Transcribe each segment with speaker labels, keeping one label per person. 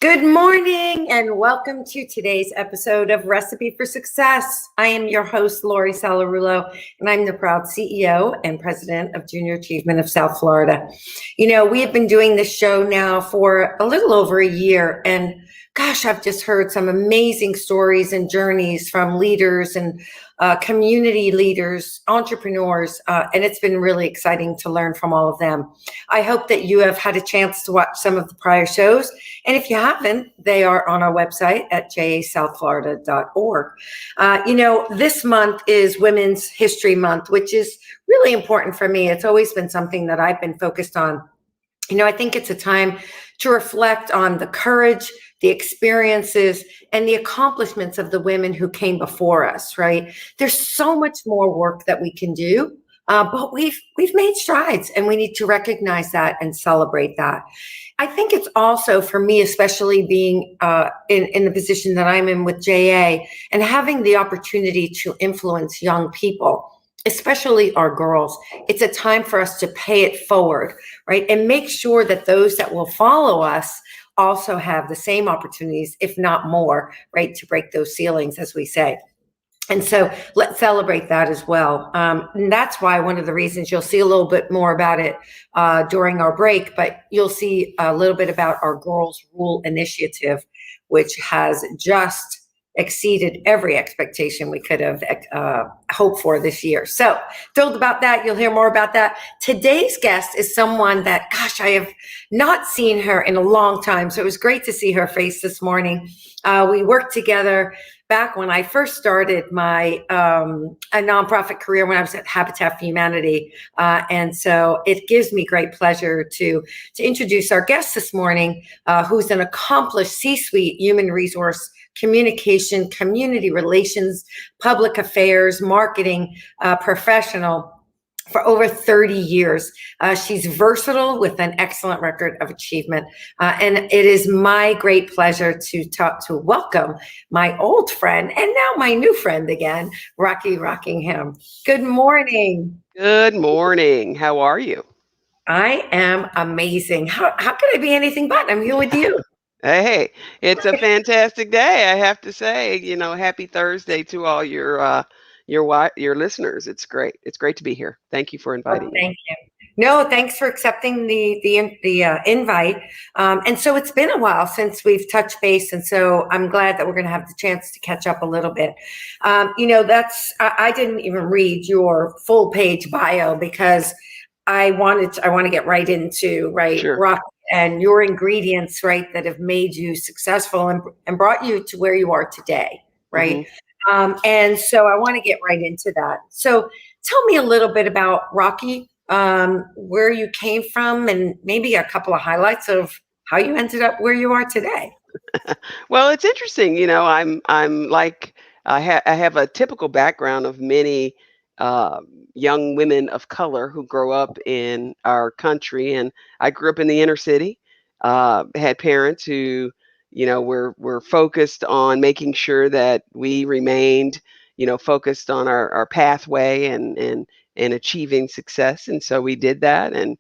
Speaker 1: Good morning and welcome to today's episode of Recipe for Success. I am your host, Lori Salarulo, and I'm the proud CEO and president of Junior Achievement of South Florida. You know, we have been doing this show now for a little over a year, and gosh, I've just heard some amazing stories and journeys from leaders and community leaders, entrepreneurs, and it's been really exciting to learn from all of them. I hope that you have had a chance to watch some of the prior shows. And if you haven't, they are on our website at jasouthflorida.org. This month is Women's History Month, which is really important for me. It's always been something that I've been focused on. You know, I think it's a time to reflect on the courage, the experiences, and the accomplishments of the women who came before us, right? There's so much more work that we can do. But we've made strides, and we need to recognize that and celebrate that. I think it's also, for me, especially being in the position that I'm in with JA and having the opportunity to influence young people, especially our girls, it's a time for us to pay it forward, right? And make sure that those that will follow us also have the same opportunities, if not more, right, to break those ceilings, as we say. And so let's celebrate that as well. And that's why one of the reasons you'll see a little bit more about it during our break, but you'll see a little bit about our Girls Rule initiative, which has just exceeded every expectation we could have hoped for this year. So thrilled about that. You'll hear more about that. Today's guest is someone that, gosh, I have not seen her in a long time. So it was great to see her face this morning. We worked together back when I first started my a nonprofit career when I was at Habitat for Humanity. And so it gives me great pleasure to introduce our guest this morning, who's an accomplished C-suite human resource communication, community relations, public affairs, marketing professional for over 30 years. She's versatile with an excellent record of achievement. And it is my great pleasure to welcome my old friend and now my new friend again, Rocki Rockingham. Good morning.
Speaker 2: Good morning. How are you?
Speaker 1: I am amazing. How could I be anything but? I'm here with you.
Speaker 2: Hey, it's a fantastic day, I have to say. Happy Thursday to all your listeners. It's great. It's great to be here. Thank you for
Speaker 1: Oh,
Speaker 2: inviting me.
Speaker 1: thank you. No, thanks for accepting the invite. And so it's been a while since we've touched base, and so I'm glad that we're going to have the chance to catch up a little bit. I didn't even read your full page bio because I want to get right into
Speaker 2: Sure.
Speaker 1: rock and your ingredients, right, that have made you successful and brought you to where you are today,
Speaker 2: hmm
Speaker 1: right? And so I want to get right into that. So tell me a little bit about Rocki, where you came from, and maybe a couple of highlights of how you ended up where you are today.
Speaker 2: Well, it's interesting. I'm like I have a typical background of many uh, young women of color who grow up in our country, and I grew up in the inner city. Had parents who, were focused on making sure that we remained, focused on our pathway and achieving success, and so we did that and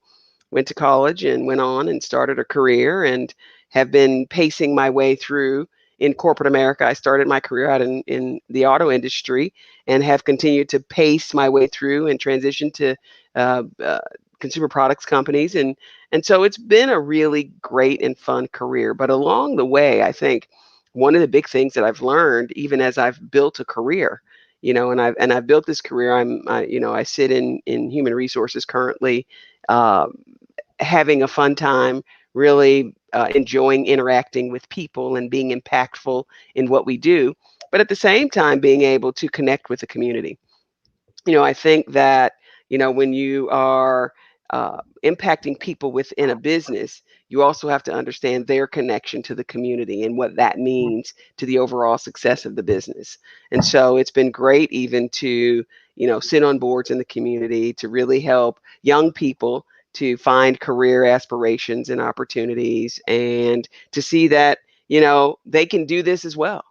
Speaker 2: went to college and went on and started a career and have been pacing my way through in corporate America. I started my career out in the auto industry and have continued to pace my way through and transition to uh, uh, consumer products companies. And so it's been a really great and fun career. But along the way, I think one of the big things that I've learned, even as I've built a career, and I've built this career. I sit in human resources currently, um, having a fun time, really enjoying interacting with people and being impactful in what we do, but at the same time being able to connect with the community. I think that, when you are impacting people within a business, you also have to understand their connection to the community and what that means to the overall success of the business. And so it's been great even to, sit on boards in the community to really help young people to find career aspirations and opportunities and to see that, they can do this as well.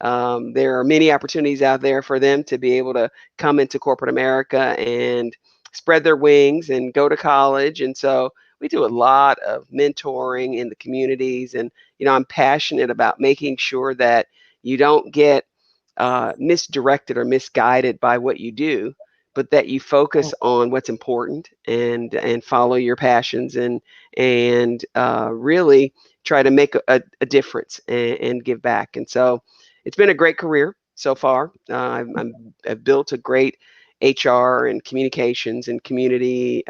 Speaker 2: There are many opportunities out there for them to be able to come into corporate America and spread their wings and go to college. And so we do a lot of mentoring in the communities. And, I'm passionate about making sure that you don't get misdirected or misguided by what you do, but that you focus on what's important and follow your passions and really try to make a difference and give back. And so it's been a great career so far. I've built a great HR and communications and community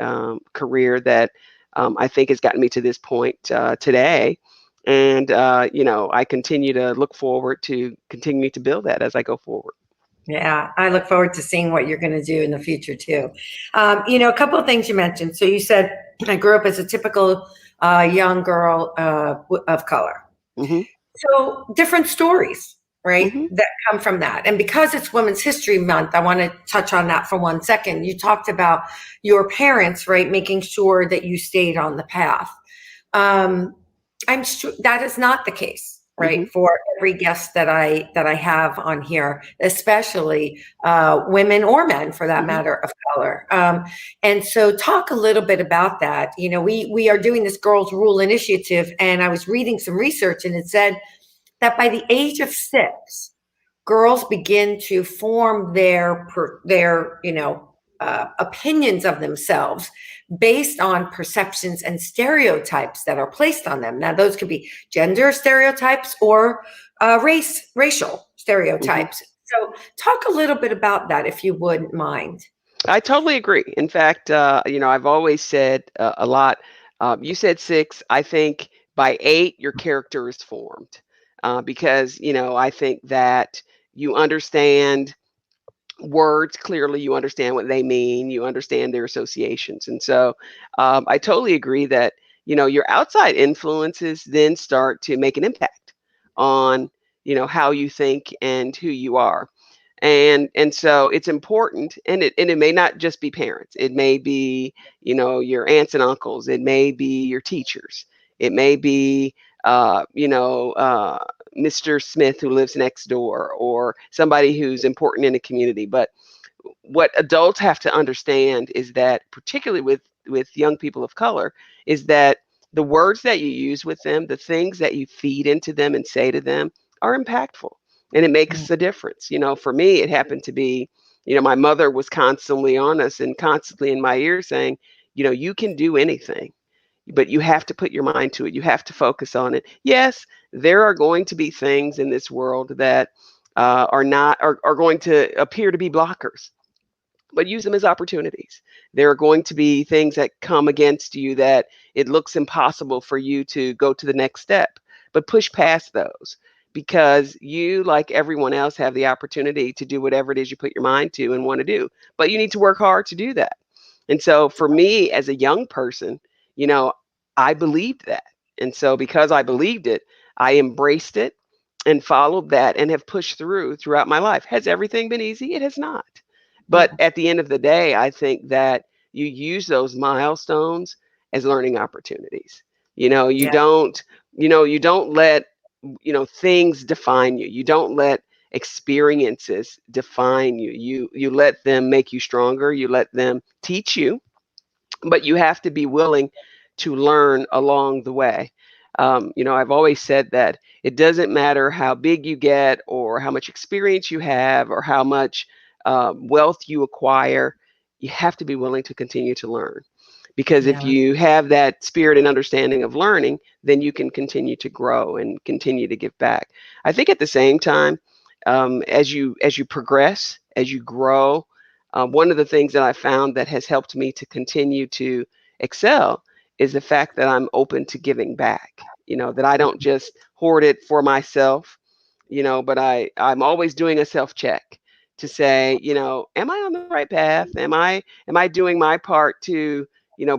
Speaker 2: career that I think has gotten me to this point today. And, I continue to look forward to continuing to build that as I go forward.
Speaker 1: Yeah, I look forward to seeing what you're going to do in the future too. A couple of things you mentioned. So you said, I grew up as a typical young girl of color.
Speaker 2: Mm-hmm.
Speaker 1: So different stories, right,
Speaker 2: Mm-hmm.
Speaker 1: that come from that. And because it's Women's History Month, I want to touch on that for 1 second. You talked about your parents, right, making sure that you stayed on the path. I'm sure that is not the case, right,
Speaker 2: Mm-hmm.
Speaker 1: for every guest that I have on here, especially women or men, for that
Speaker 2: Mm-hmm.
Speaker 1: matter, of color. And so, talk a little bit about that. We are doing this Girls Rule Initiative, and I was reading some research, and it said that by the age of 6, girls begin to form their opinions of themselves based on perceptions and stereotypes that are placed on them. Now, those could be gender stereotypes or racial stereotypes.
Speaker 2: Mm-hmm.
Speaker 1: So, talk a little bit about that, if you wouldn't mind.
Speaker 2: I totally agree. In fact, I've always said a lot. You said 6. I think by 8, your character is formed because, I think that you understand words clearly, you understand what they mean, you understand their associations. And so I totally agree that, your outside influences then start to make an impact on, how you think and who you are. And so it's important, and it may not just be parents. It may be, your aunts and uncles. It may be your teachers. It may be, Mr. Smith who lives next door, or somebody who's important in the community. But what adults have to understand is that, particularly with young people of color, is that the words that you use with them, the things that you feed into them and say to them, are impactful, and it makes a difference. For me, it happened to be, my mother was constantly on us and constantly in my ear saying, you can do anything, but you have to put your mind to it. You have to focus on it. Yes, there are going to be things in this world that are going to appear to be blockers, but use them as opportunities. There are going to be things that come against you that it looks impossible for you to go to the next step, but push past those, because you, like everyone else, have the opportunity to do whatever it is you put your mind to and want to do, but you need to work hard to do that. And so for me as a young person, you know, I believed that. And so because I believed it, I embraced it and followed that and have pushed throughout my life. Has everything been easy? It has not. But at the end of the day, I think that you use those milestones as learning opportunities. You
Speaker 1: Yeah,
Speaker 2: don't, you don't let, things define you. You don't let experiences define you. You let them make you stronger. You let them teach you, but you have to be willing to learn along the way. I've always said that it doesn't matter how big you get or how much experience you have or how much wealth you acquire. You have to be willing to continue to learn, because if
Speaker 1: yeah,
Speaker 2: you have that spirit and understanding of learning, then you can continue to grow and continue to give back. I think at the same time, as you progress, as you grow, one of the things that I found that has helped me to continue to excel is the fact that I'm open to giving back. That I don't just hoard it for myself, but I'm always doing a self check to say, am I on the right path? Am I doing my part to,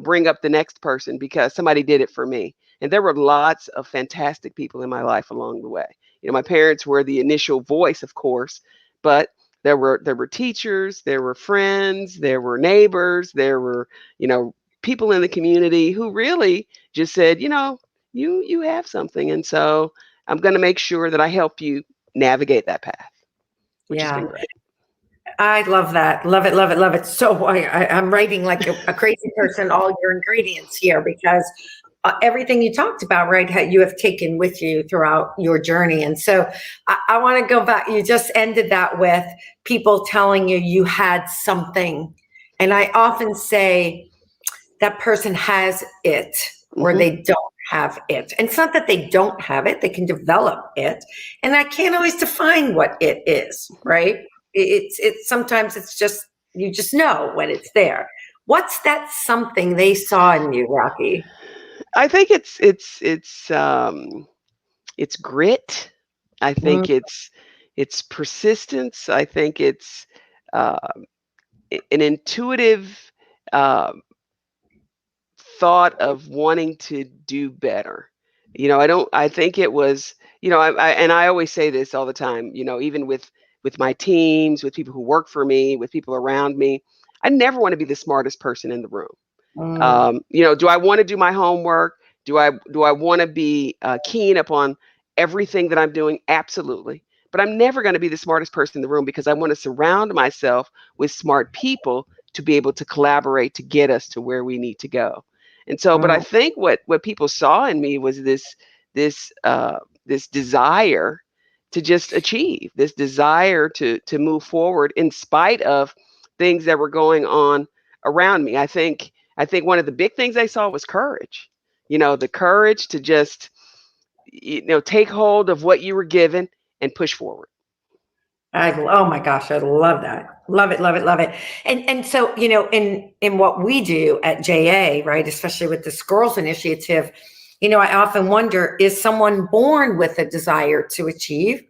Speaker 2: bring up the next person because somebody did it for me? And there were lots of fantastic people in my life along the way. My parents were the initial voice, of course, but there were teachers, there were friends, there were neighbors, there were, people in the community who really just said, you have something. And so I'm going to make sure that I help you navigate that path, which has
Speaker 1: yeah.
Speaker 2: been great.
Speaker 1: I love that. Love it, love it, love it. So I'm writing like a crazy person all your ingredients here because everything you talked about, right, you have taken with you throughout your journey. And so I want to go back. You just ended that with people telling you you had something. And I often say that person has it or
Speaker 2: Hmm.
Speaker 1: they don't have it. And it's not that they don't have it, they can develop it. And I can't always define what it is, right? It's sometimes it's just, you just know when it's there. What's that something they saw in you, Rocky?
Speaker 2: I think it's grit. I
Speaker 1: Mm,
Speaker 2: think it's persistence. I think it's uh, an intuitive uh, thought of wanting to do better. I don't. I think it was. And I always say this all the time. Even with my teams, with people who work for me, with people around me, I never want to be the smartest person in the room.
Speaker 1: mm,
Speaker 2: Do I want to do my homework? Do I want to be keen upon everything that I'm doing? Absolutely. But I'm never going to be the smartest person in the room because I want to surround myself with smart people to be able to collaborate to get us to where we need to go. And so, but I
Speaker 1: mm.
Speaker 2: think what people saw in me was this desire to just achieve, this desire to move forward in spite of things that were going on around me. I think one of the big things I saw was courage. The courage to just, take hold of what you were given and push forward.
Speaker 1: Oh my gosh, I love that. Love it, love it, love it. And so, in what we do at JA, right, especially with this girls initiative, I often wonder, is someone born with a desire to achieve?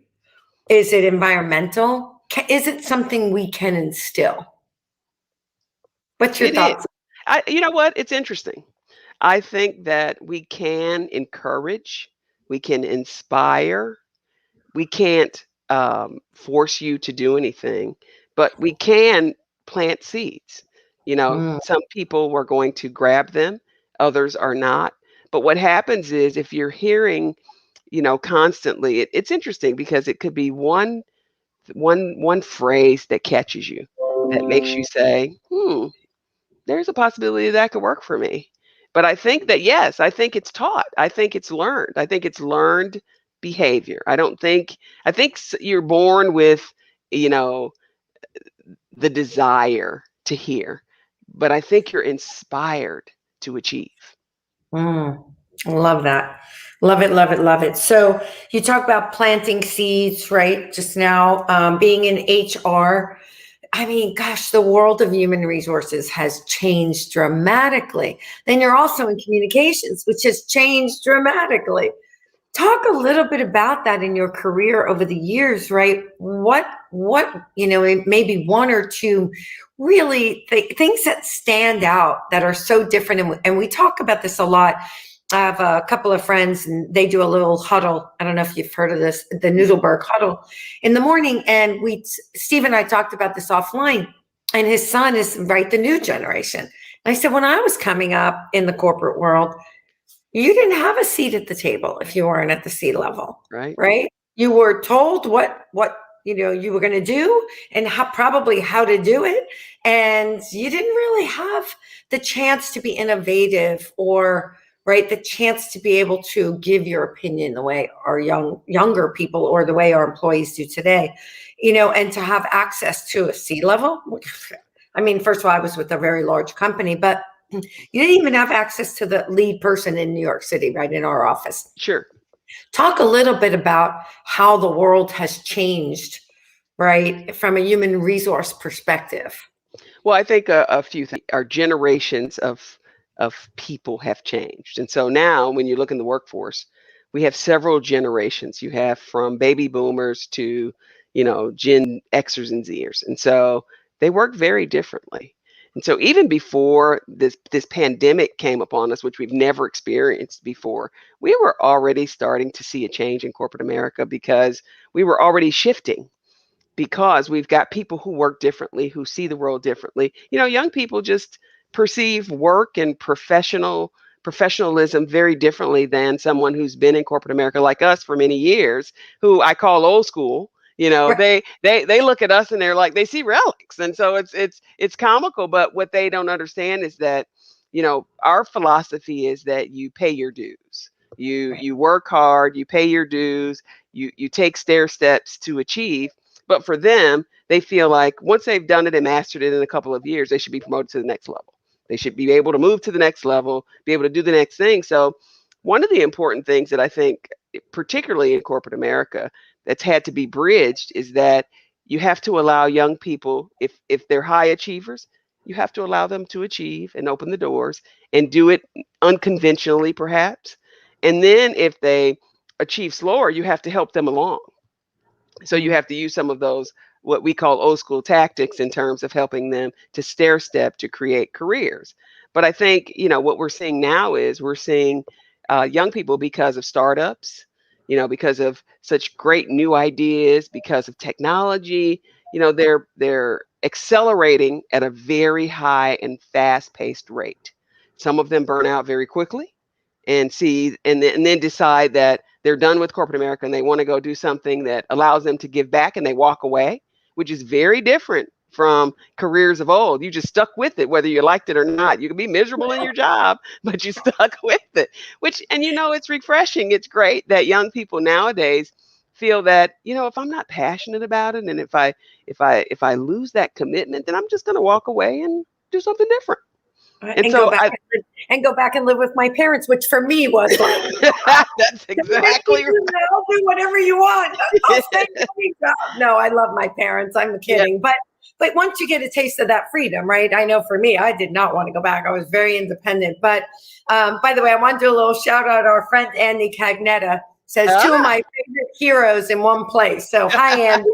Speaker 1: Is it environmental? Is it something we can instill? What's your
Speaker 2: It is.
Speaker 1: thoughts?
Speaker 2: You know what? It's interesting. I think that we can encourage, we can inspire, we can't force you to do anything, but we can plant seeds.
Speaker 1: Mm,
Speaker 2: Some people are going to grab them, others are not. But what happens is if you're hearing, constantly, it's interesting because it could be one phrase that catches you, that makes you say, there's a possibility that could work for me. But I think that, yes, I think it's taught. I think it's learned. I think it's learned behavior. I think you're born with, you know, the desire to hear, but I think you're inspired to achieve.
Speaker 1: mm. Love that. Love it, love it, love it. So you talk about planting seeds, right? Just now, being in HR. I mean, gosh, the world of human resources has changed dramatically. Then you're also in communications, which has changed dramatically. Talk a little bit about that in your career over the years, right? What, maybe one or two really things that stand out that are so different. And we talk about this a lot. I have a couple of friends and they do a little huddle. I don't know if you've heard of this, the
Speaker 2: Mhm.
Speaker 1: Noodleberg huddle in the morning. And Steve and I talked about this offline, and his son is right, the new generation. And I said, when I was coming up in the corporate world, you didn't have a seat at the table if you weren't at the C level,
Speaker 2: Right?
Speaker 1: right? You were told what you were going to do and probably how to do it, and you didn't really have the chance to be innovative or right the chance to be able to give your opinion the way our younger people or the way our employees do today, and to have access to a C level. I mean, first of all, I was with a very large company, but you didn't even have access to the lead person in New York City, right, in our office.
Speaker 2: Sure.
Speaker 1: Talk a little bit about how the world has changed, right, from a human resource perspective.
Speaker 2: Well, I think a few things. Our generations of people have changed, and so now when you look in the workforce, we have several generations. You have from baby boomers to Gen Xers and Zers, and so they work very differently. And so even before this pandemic came upon us, which we've never experienced before, we were already starting to see a change in corporate America because we were already shifting because we've got people who work differently, who see the world differently. Young people just perceive work and professionalism very differently than someone who's been in corporate America like us for many years, who I call old school. They look at us and they're like, they see relics. And so it's comical, but what they don't understand is that, our philosophy is that you pay your dues. You work hard, you pay your dues, you take stair steps to achieve. But for them, they feel like once they've done it and mastered it in a couple of years, they should be promoted to the next level. They should be able to move to the next level, be able to do the next thing. So one of the important things that I think, particularly in corporate America, that's had to be bridged is that you have to allow young people, if they're high achievers, you have to allow them to achieve and open the doors and do it unconventionally, perhaps. And then if they achieve slower, you have to help them along. So you have to use some of those, what we call old school tactics, in terms of helping them to stair step to create careers. But I think, what we're seeing now is we're seeing young people, because of startups, because of such great new ideas, because of technology, they're accelerating at a very high and fast paced rate. Some of them burn out very quickly and then decide that they're done with corporate America and they want to go do something that allows them to give back, and they walk away, which is very different from careers of old. You just stuck with it, whether you liked it or not. You can be miserable in your job, but you stuck with it, and it's refreshing. It's great that young people nowadays feel that, if I'm not passionate about it, and if I lose that commitment, then I'm just going to walk away and do something different. And
Speaker 1: and go
Speaker 2: so
Speaker 1: back and live with my parents, which for me was like,
Speaker 2: that's exactly right.
Speaker 1: I'll do whatever you want. I'll stay with my job. No, I love my parents. I'm kidding. Yeah. But once you get a taste of that freedom, right? I know for me, I did not want to go back. I was very independent. But by the way, I want to do a little shout out. Our friend Andy Cagnetta says two of my favorite heroes in one place. So hi, Andy.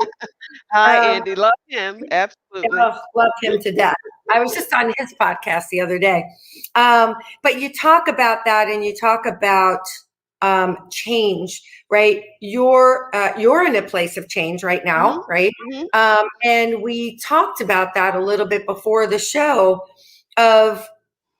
Speaker 2: Hi, Andy. Love him. Absolutely.
Speaker 1: Love him to death. I was just on his podcast the other day. But you talk about that, and you talk about change, right? You're in a place of change right now, right? And we talked about that a little bit before the show of,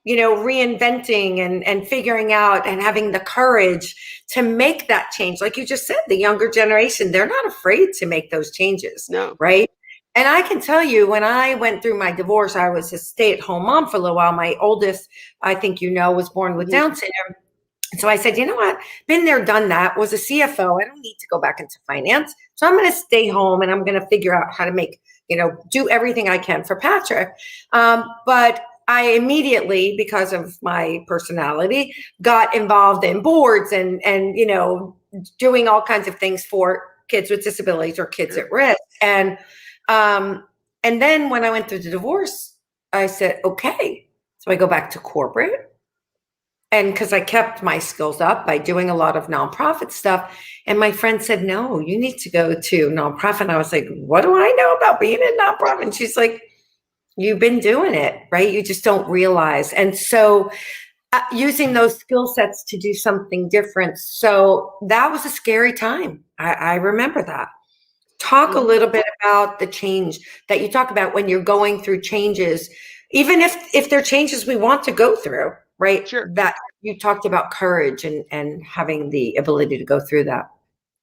Speaker 1: reinventing and figuring out and having the courage to make that change. Like you just said, the younger generation, they're not afraid to make those changes.
Speaker 2: No.
Speaker 1: Right. And I can tell you, when I went through my divorce, I was a stay-at-home mom for a little while. My oldest, I think was born with Down syndrome. So I said, you know what? Been there, done that. Was a CFO. I don't need to go back into finance. So I'm going to stay home and I'm going to figure out how to make, do everything I can for Patrick. But I immediately, because of my personality, got involved in boards and doing all kinds of things for kids with disabilities or kids at risk. And then when I went through the divorce, I said, okay, so I go back to corporate. And because I kept my skills up by doing a lot of nonprofit stuff. And my friend said, no, you need to go to nonprofit. And I was like, what do I know about being in nonprofit? And she's like, you've been doing it, right? You just don't realize. And so using those skill sets to do something different. So that was a scary time. I remember that. Talk a little bit about the change that you talk about when you're going through changes, even if they're changes we want to go through, right?
Speaker 2: Sure.
Speaker 1: That you talked about courage and having the ability to go through that.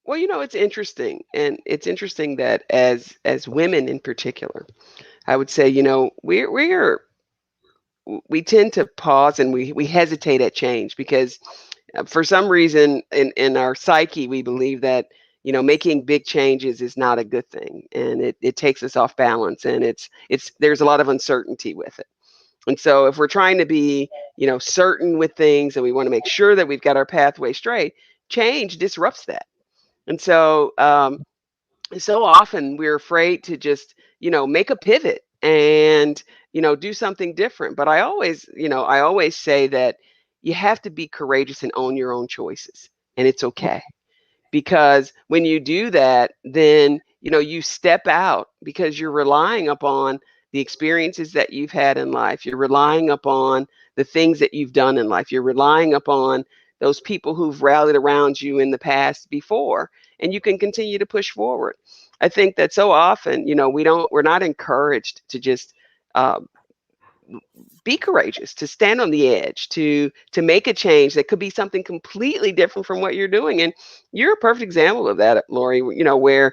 Speaker 2: Well, it's interesting. And it's interesting that as women in particular, I would say, we tend to pause and we hesitate at change because for some reason in our psyche, we believe that, making big changes is not a good thing. And it takes us off balance, and there's a lot of uncertainty with it. And so if we're trying to be, certain with things and we want to make sure that we've got our pathway straight, change disrupts that. And so, so often we're afraid to just, make a pivot and, do something different. But I always say that you have to be courageous and own your own choices. And it's okay. Because when you do that, then, you step out because you're relying upon the experiences that you've had in life. You're relying upon the things that you've done in life. You're relying upon those people who've rallied around you in the past before, and you can continue to push forward. I think that so often, we're not encouraged to just be courageous, to stand on the edge, to make a change that could be something completely different from what you're doing. And you're a perfect example of that, Lori, where,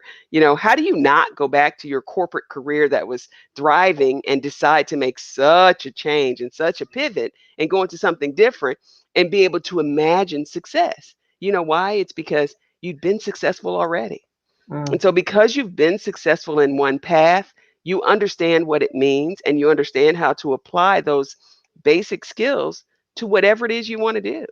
Speaker 2: how do you not go back to your corporate career that was thriving and decide to make such a change and such a pivot and go into something different and be able to imagine success? You know why? It's because you've been successful already. And so because you've been successful in one path, you understand what it means and you understand how to apply those basic skills to whatever it is you want to do.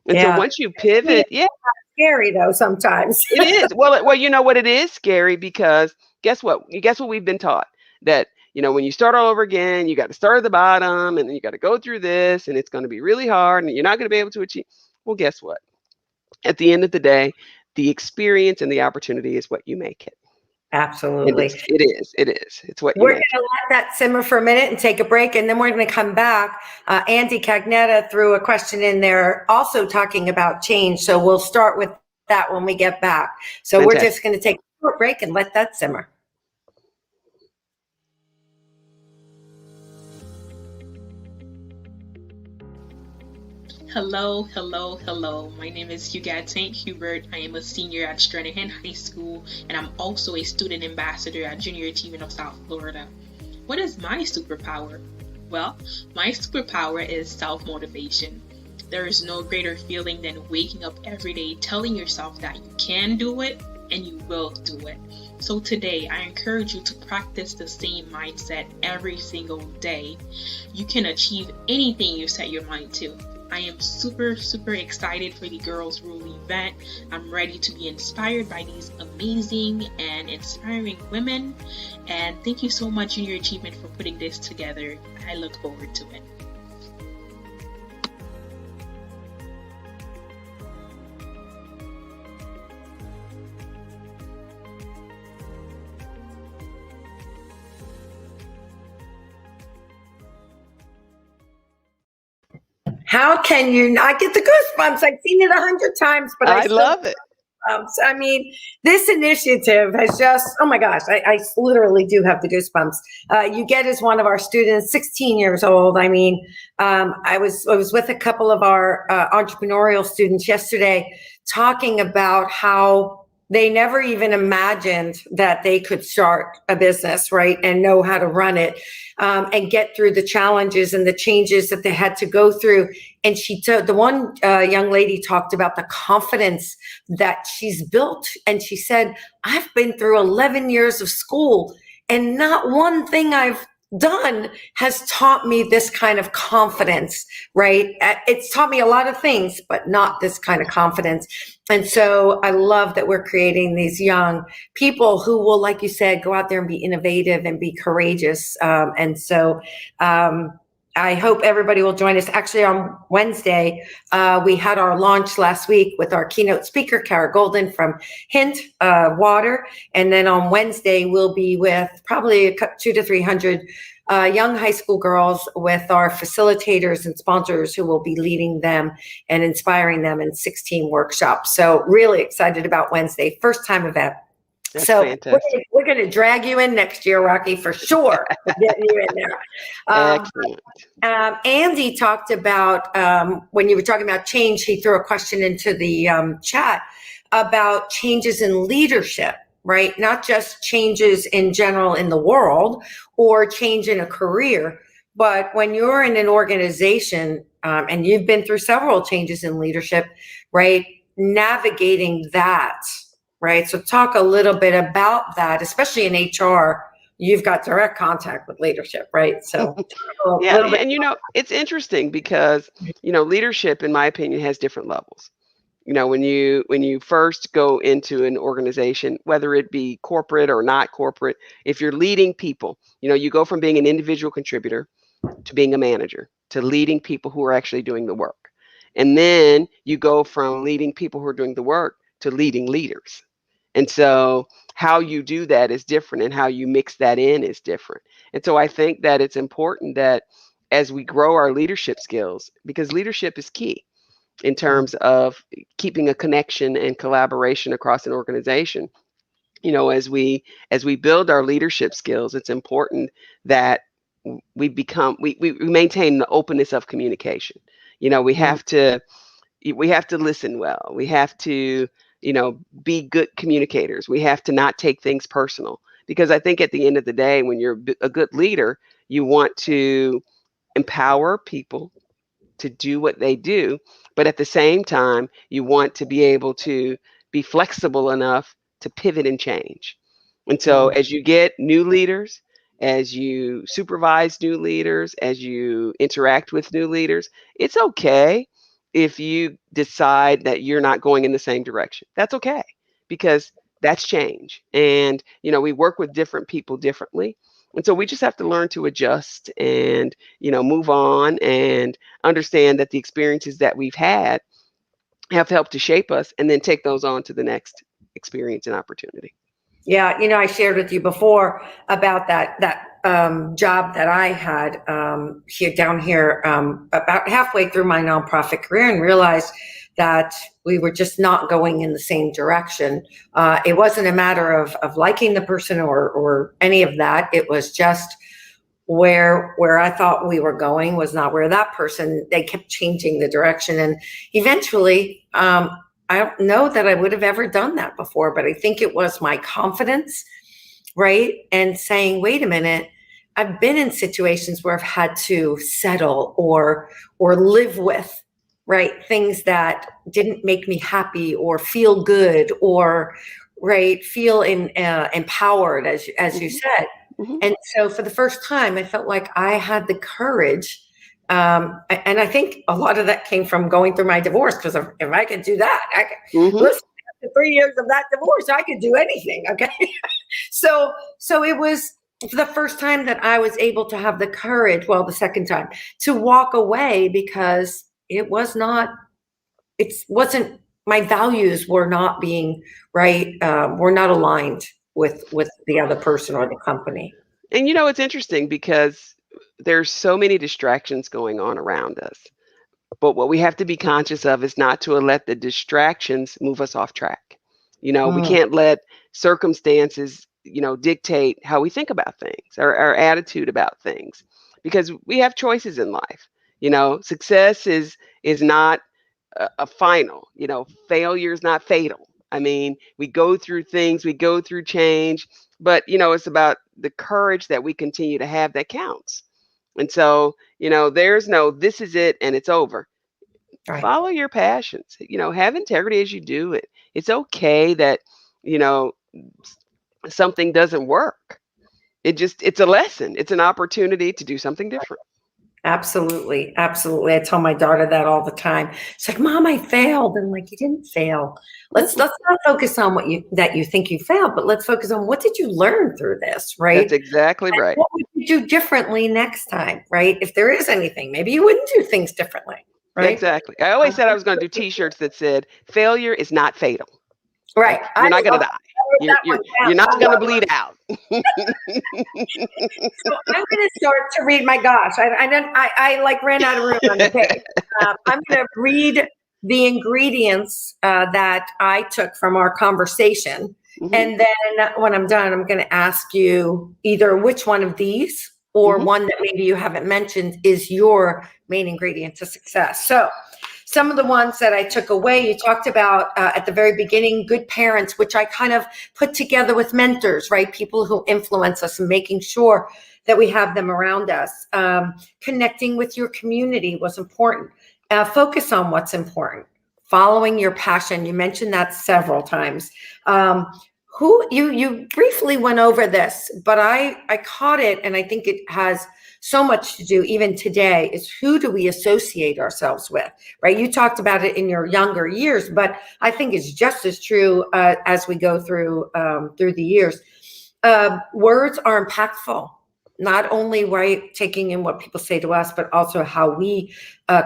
Speaker 2: And so
Speaker 1: Yeah.
Speaker 2: once you pivot,
Speaker 1: It's scary though sometimes.
Speaker 2: it is. Well, you know what? It is scary because guess what? Guess what we've been taught? That, when you start all over again, you got to start at the bottom and then you got to go through this and it's going to be really hard and you're not going to be able to achieve. Well, guess what? At the end of the day, the experience and the opportunity is what you make it.
Speaker 1: Absolutely.
Speaker 2: It is. It's what you
Speaker 1: We're
Speaker 2: make.
Speaker 1: going to let that simmer for a minute and take a break, and then we're going to come back. Andy Cagnetta threw a question in there also talking about change. So we'll start with that when we get back. So
Speaker 2: Fantastic.
Speaker 1: We're just going to take a short break and let that simmer.
Speaker 3: Hello. My name is Hugat St. Hubert. I am a senior at Stranahan High School, and I'm also a student ambassador at Junior Achievement of South Florida. What is my superpower? Well, my superpower is self-motivation. There is no greater feeling than waking up every day telling yourself that you can do it and you will do it. So today, I encourage you to practice the same mindset every single day. You can achieve anything you set your mind to. I am super excited for the Girls Rule event. I'm ready to be inspired by these amazing and inspiring women. And thank you so much, Junior Achievement, for putting this together. I look forward to it.
Speaker 1: How can you not get the goosebumps? I've seen it 100 times, but I
Speaker 2: love it.
Speaker 1: I mean, this initiative has just, oh my gosh, I literally do have the goosebumps. You get as one of our students, 16 years old. I mean, I was with a couple of our entrepreneurial students yesterday talking about how they never even imagined that they could start a business, right, and know how to run it, and get through the challenges and the changes that they had to go through. And the one young lady talked about the confidence that she's built. And she said, I've been through 11 years of school and not one thing I've done has taught me this kind of confidence, right? It's taught me a lot of things, but not this kind of confidence. And so I love that we're creating these young people who will, like you said, go out there and be innovative and be courageous. And so I hope everybody will join us. Actually, on Wednesday, we had our launch last week with our keynote speaker, Kara Golden from Hint Water. And then on Wednesday, we'll be with probably 200 to 300 young high school girls with our facilitators and sponsors who will be leading them and inspiring them in 16 workshops. So really excited about Wednesday, first time event.
Speaker 2: That's
Speaker 1: so
Speaker 2: fantastic.
Speaker 1: we're going to drag you in next year, Rocki, for sure. Getting you in there.
Speaker 2: Excellent.
Speaker 1: Andy talked about, when you were talking about change, he threw a question into the chat about changes in leadership, right? Not just changes in general in the world or change in a career, but when you're in an organization and you've been through several changes in leadership, right? Navigating that. Right. So talk a little bit about that, especially in HR. You've got direct contact with leadership, right? So
Speaker 2: yeah, and it's interesting because leadership, in my opinion, has different levels. When you first go into an organization, whether it be corporate or not corporate, if you're leading people, you go from being an individual contributor to being a manager to leading people who are actually doing the work, and then you go from leading people who are doing the work to leading leaders. And so how you do that is different and how you mix that in is different. And so I think that it's important that as we grow our leadership skills, because leadership is key in terms of keeping a connection and collaboration across an organization. As we build our leadership skills, it's important that we maintain the openness of communication. We have to listen well. We have to, be good communicators. We have to not take things personal, because I think at the end of the day, when you're a good leader, you want to empower people to do what they do, but at the same time, you want to be able to be flexible enough to pivot and change. And so as you get new leaders, as you supervise new leaders, as you interact with new leaders, it's okay if you decide that you're not going in the same direction. That's okay, because that's change. And, we work with different people differently. And so we just have to learn to adjust and, move on and understand that the experiences that we've had have helped to shape us, and then take those on to the next experience and opportunity.
Speaker 1: Yeah, I shared with you before about that job that I had here about halfway through my nonprofit career, and realized that we were just not going in the same direction. It wasn't a matter of liking the person or any of that. It was just where I thought we were going was not where that person. They kept changing the direction, and eventually, I don't know that I would have ever done that before, but I think it was my confidence, right? And saying, wait a minute, I've been in situations where I've had to settle or live with, right, things that didn't make me happy or feel good or, right, feel empowered, as you said.
Speaker 2: Mm-hmm.
Speaker 1: And so for the first time, I felt like I had the courage. And I think a lot of that came from going through my divorce, because if I could do that, listen, after 3 years of that divorce, I could do anything. Okay. So it was the first time that I was able to have the courage, well, the second time, to walk away, because wasn't, my values were not being right, were not aligned with the other person or the company.
Speaker 2: And it's interesting, because there's so many distractions going on around us. But what we have to be conscious of is not to let the distractions move us off track. We can't let circumstances, dictate how we think about things, our attitude about things, because we have choices in life. Success is not a final. Failure is not fatal. I mean, we go through things, we go through change, but it's about the courage that we continue to have that counts. And so, there's no, this is it and it's over. Right. Follow your passions, have integrity as you do it. It's okay that, something doesn't work. It's a lesson. It's an opportunity to do something different.
Speaker 1: Absolutely. Absolutely. I tell my daughter that all the time. She's like, Mom, I failed. And I'm like, you didn't fail. Let's not focus on that you think you failed, but let's focus on what did you learn through this, right?
Speaker 2: That's exactly right.
Speaker 1: What would you do differently next time, right? If there is anything, maybe you wouldn't do things differently, right?
Speaker 2: Exactly. I always said I was going to do T-shirts that said, failure is not fatal.
Speaker 1: Right.
Speaker 2: You're not going to die. You're not going to bleed out.
Speaker 1: So I'm going to start to read. My gosh, I like ran out of room on the page. I'm going to read the ingredients that I took from our conversation. Mm-hmm. And then when I'm done, I'm going to ask you either which one of these or mm-hmm. one that maybe you haven't mentioned is your main ingredient to success. So some of the ones that I took away, you talked about at the very beginning, good parents, which I kind of put together with mentors, right? People who influence us and making sure that we have them around us. Connecting with your community was important. Focus on what's important. Following your passion. You mentioned that several times. You briefly went over this, but I caught it, and I think it has so much to do even today, is who do we associate ourselves with, right? You talked about it in your younger years, but I think it's just as true as we go through the years. Words are impactful, not only right taking in what people say to us, but also how we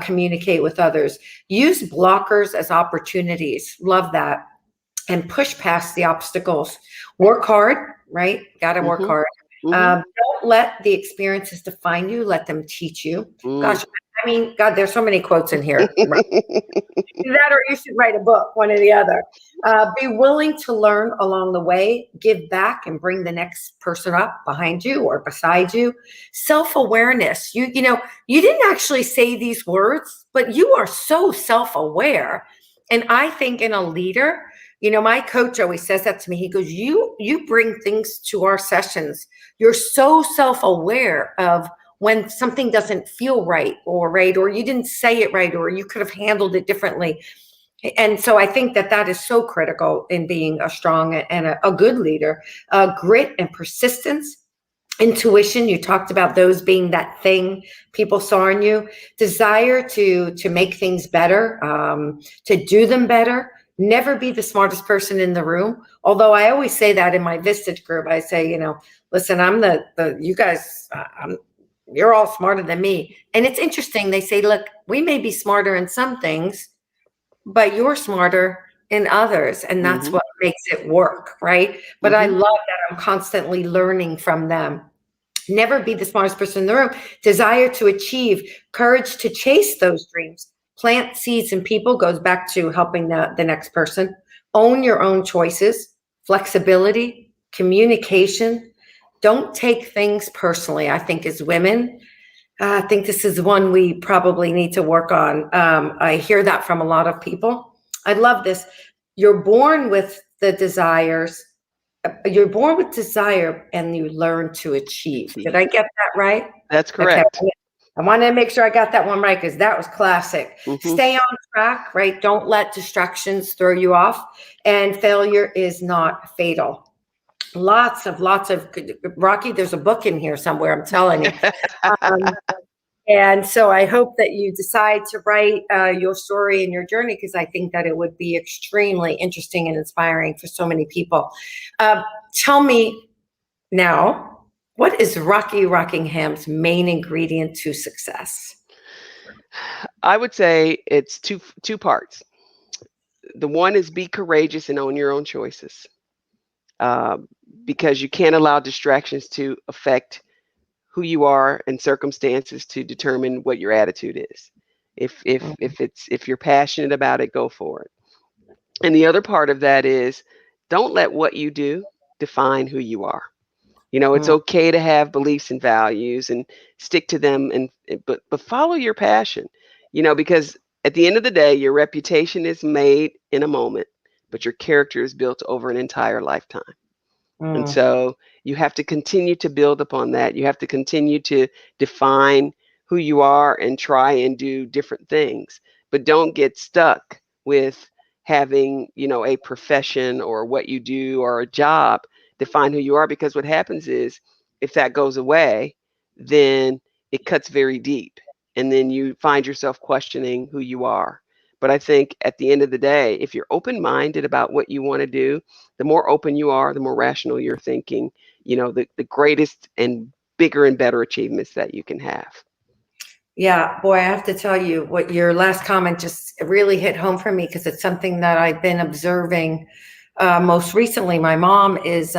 Speaker 1: communicate with others. Use blockers as opportunities. Love that. And push past the obstacles. Work hard, right? Got to work hard. Mm-hmm. Don't let the experiences define you. Let them teach you. Gosh, I mean, God, there's so many quotes in here. Right? That or you should write a book, one or the other. Be willing to learn along the way, give back and bring the next person up behind you or beside you. Self-awareness. You know, you didn't actually say these words, but you are so self-aware. And I think in a leader, you know, my coach always says that to me. He goes, you bring things to our sessions. You're so self-aware of when something doesn't feel right, or you didn't say it right, or you could have handled it differently. And so I think that that is so critical in being a strong and a good leader. Grit and persistence, intuition. You talked about those being that thing people saw in you. Desire to make things better, to do them better. Never be the smartest person in the room. Although I always say that in my Vistage group, I say, you know, listen, I'm the you guys, you're all smarter than me. And it's interesting. They say, look, we may be smarter in some things, but you're smarter in others. And that's what makes it work, right? But I love that I'm constantly learning from them. Never be the smartest person in the room. Desire to achieve, courage to chase those dreams. Plant seeds in people goes back to helping the next person. Own your own choices, flexibility, communication. Don't take things personally. I think as women, I think this is one we probably need to work on. I hear that from a lot of people. I love this. You're born with the desires. You're born with desire and you learn to achieve. Did I get that right?
Speaker 2: That's correct.
Speaker 1: Okay. I wanted to make sure I got that one right because that was classic. Stay on track, right? Don't let distractions throw you off. And failure is not fatal. Lots of Rocki, there's a book in here somewhere, I'm telling you. And so I hope that you decide to write your story and your journey, because I think that it would be extremely interesting and inspiring for so many people. Tell me now, what is Rocki Rockingham's main ingredient to success?
Speaker 2: I would say it's two parts. The one is be courageous and own your own choices. Because you can't allow distractions to affect who you are and circumstances to determine what your attitude is. If you're passionate about it, go for it. And the other part of that is don't let what you do define who you are. You know, it's okay to have beliefs and values and stick to them, but follow your passion. You know, because at the end of the day, your reputation is made in a moment, but your character is built over an entire lifetime. And so you have to continue to build upon that. You have to continue to define who you are and try and do different things, but don't get stuck with having, you know, a profession or what you do or a job define who you are, because what happens is if that goes away, then it cuts very deep and then you find yourself questioning who you are. But I think at the end of the day, if you're open-minded about what you want to do, the more open you are, the more rational you're thinking, you know, the greatest and bigger and better achievements that you can have.
Speaker 1: Yeah, boy, I have to tell you what your last comment just really hit home for me, because it's something that I've been observing most recently. My mom is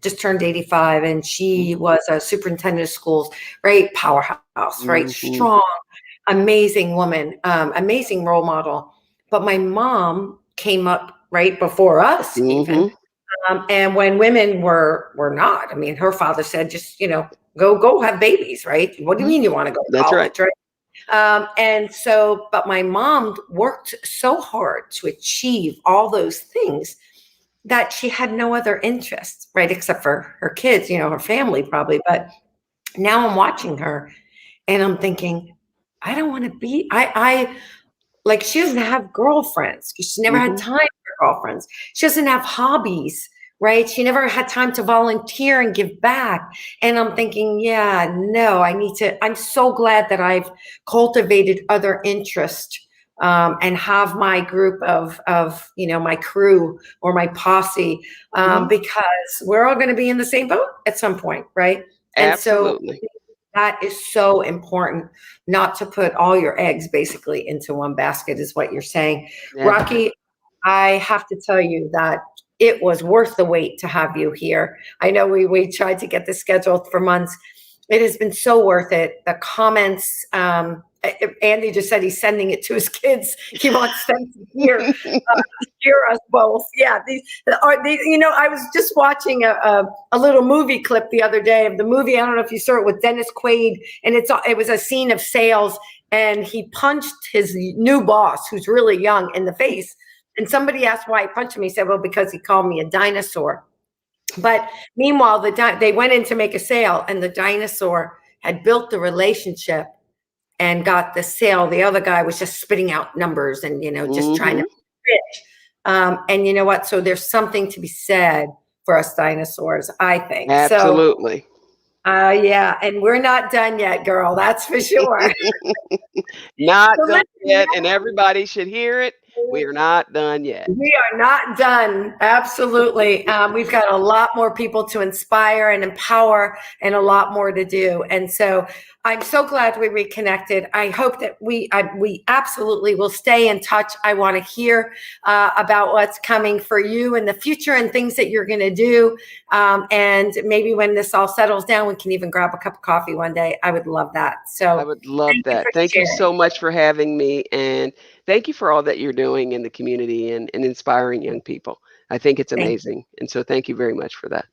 Speaker 1: just turned 85 and she was a superintendent of schools, right? Powerhouse, right? Strong, amazing woman, amazing role model. But my mom came up right before us even. And when women were not, I mean, her father said, just, you know, go have babies, right? What do you mean you want to go to college, right? And so, but my mom worked so hard to achieve all those things that she had no other interest, right? Except for her kids, you know, her family probably. But now I'm watching her and I'm thinking, I don't want to be, I like, she doesn't have girlfriends because she never had time for girlfriends. She doesn't have hobbies, right? She never had time to volunteer and give back. And I'm thinking, yeah, no, I'm so glad that I've cultivated other interests and have my group of, you know, my crew or my posse, because we're all going to be in the same boat at some point, right? And
Speaker 2: Absolutely.
Speaker 1: so that is so important, not to put all your eggs basically into one basket is what you're saying.
Speaker 2: Yeah.
Speaker 1: Rocki, I have to tell you that it was worth the wait to have you here. I know we tried to get this scheduled for months. It has been so worth it. The comments Andy just said he's sending it to his kids. He wants them to hear us both. Yeah, these are these. You know, I was just watching a little movie clip the other day of the movie. I don't know if you saw it, with Dennis Quaid, and it was a scene of sales, and he punched his new boss, who's really young, in the face. And somebody asked why he punched him. He said, "Well, because he called me a dinosaur." But meanwhile, they went in to make a sale, and the dinosaur had built the relationship and got the sale. The other guy was just spitting out numbers and, just trying to be rich. And you know what? So there's something to be said for us dinosaurs, I think.
Speaker 2: Absolutely.
Speaker 1: So, yeah. And we're not done yet, girl. That's for sure.
Speaker 2: Not done yet. And everybody should hear it. We are not done yet.
Speaker 1: We are not done. Absolutely. We've got a lot more people to inspire and empower, and a lot more to do. And so I'm so glad we reconnected. I hope that we absolutely will stay in touch. I want to hear about what's coming for you in the future and things that you're going to do. And maybe when this all settles down, we can even grab a cup of coffee one day. I would love that. So
Speaker 2: I would love that. Thank you so much for having me. And thank you for all that you're doing in the community and inspiring young people. I think it's amazing. And so thank you very much for that.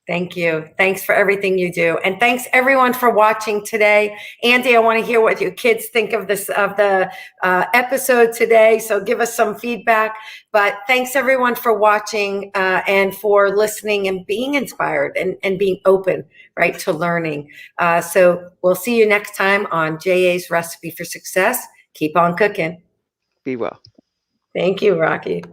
Speaker 1: Thank you. Thanks for everything you do. And thanks everyone for watching today. Andy, I want to hear what your kids think of the episode today. So give us some feedback. But thanks everyone for watching and for listening and being inspired and being open, right, to learning. So we'll see you next time on JA's Recipe for Success. Keep on cooking.
Speaker 2: Be well.
Speaker 1: Thank you, Rocki.